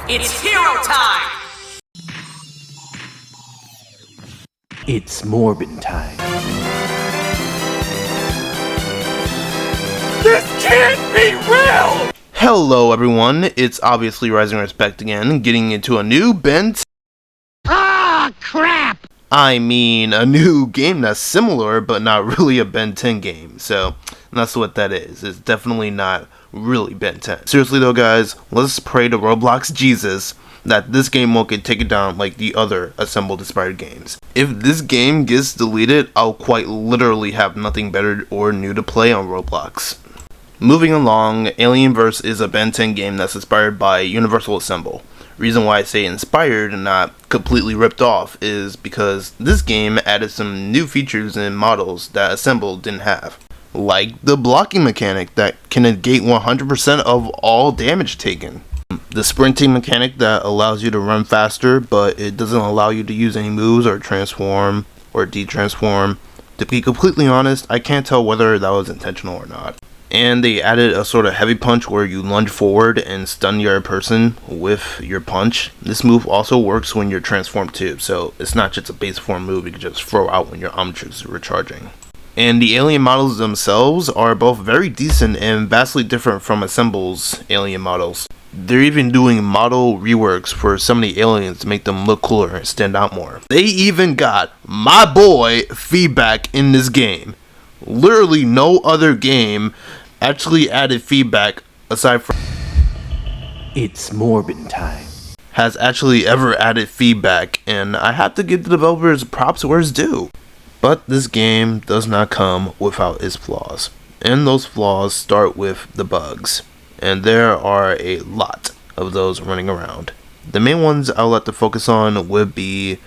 It's hero time! It's Morbin time. This can't be real! Hello everyone, it's obviously Rising Respect again, getting into a new Ben 10. Ah, crap! I mean, a new game that's similar, but not really a Ben 10 game, so that's what that is. It's definitely not really Ben 10. Seriously though guys, let's pray to Roblox Jesus that this game won't get taken down like the other assembled inspired games. If this game gets deleted, I'll quite literally have nothing better or new to play on Roblox. Moving along, Alienverse is a Ben 10 game that's inspired by Universal Assemble. Reason why I say inspired and not completely ripped off is because this game added some new features and models that Assemble didn't have. Like the blocking mechanic that can negate 100% of all damage taken. The sprinting mechanic that allows you to run faster, but it doesn't allow you to use any moves or transform or de-transform. To be completely honest, I can't tell whether that was intentional or not. And they added a sort of heavy punch where you lunge forward and stun your person with your punch. This move also works when you're transformed too, so it's not just a base form move you can just throw out when your Omnitrix is recharging. And the alien models themselves are both very decent and vastly different from Assemble's alien models. They're even doing model reworks for some of the aliens to make them look cooler and stand out more. They even got my boy feedback in this game. Literally no other game actually added feedback aside from It's Morbin time. has actually ever added feedback, and I have to give the developers props where it's due. But this game does not come without its flaws, and those flaws start with the bugs, and there are a lot of those running around. The main ones I'll like to focus on would be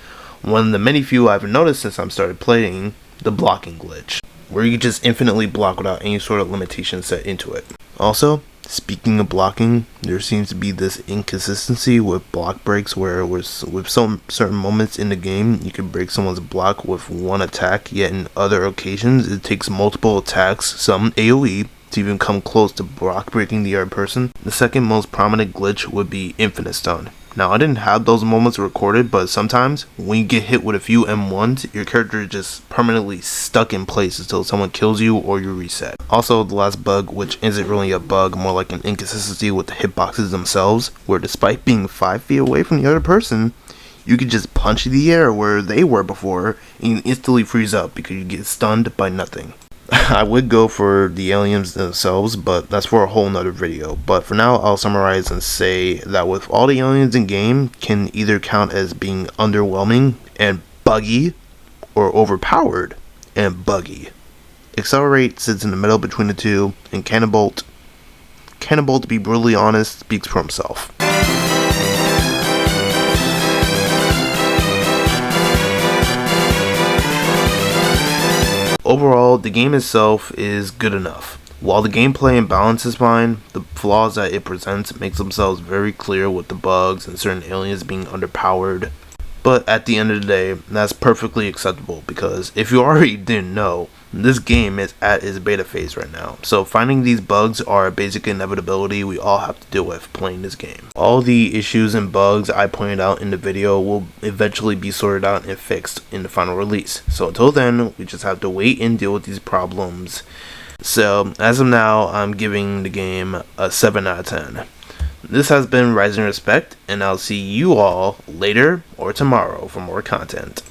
one of the many few I've noticed since I started playing, the blocking glitch, where you can just infinitely block without any sort of limitation set into it. Also, speaking of blocking, there seems to be this inconsistency with block breaks where with some certain moments in the game you can break someone's block with one attack, yet in other occasions it takes multiple attacks, some AoE, to even come close to block breaking the other person. The second most prominent glitch would be infinite stun. Now, I didn't have those moments recorded, but sometimes when you get hit with a few M1s, your character is just permanently stuck in place until someone kills you or you reset. Also, the last bug, which isn't really a bug, more like an inconsistency with the hitboxes themselves, where despite being 5 feet away from the other person, you could just punch the air where they were before and you instantly freeze up because you get stunned by nothing. I would go for the aliens themselves, but that's for a whole nother video. But for now, I'll summarize and say that with all the aliens in game can either count as being underwhelming and buggy, or overpowered and buggy. Accelerate sits in the middle between the two, and Cannonbolt, to be brutally honest, speaks for himself. Overall, the game itself is good enough. While the gameplay and balance is fine, the flaws that it presents makes themselves very clear with the bugs and certain aliens being underpowered. But at the end of the day, that's perfectly acceptable because if you already didn't know, this game is at its beta phase right now. So finding these bugs are a basic inevitability we all have to deal with playing this game. All the issues and bugs I pointed out in the video will eventually be sorted out and fixed in the final release. So until then, we just have to wait and deal with these problems. So as of now, I'm giving the game a 7 out of 10. This has been Rising Respect, and I'll see you all later or tomorrow for more content.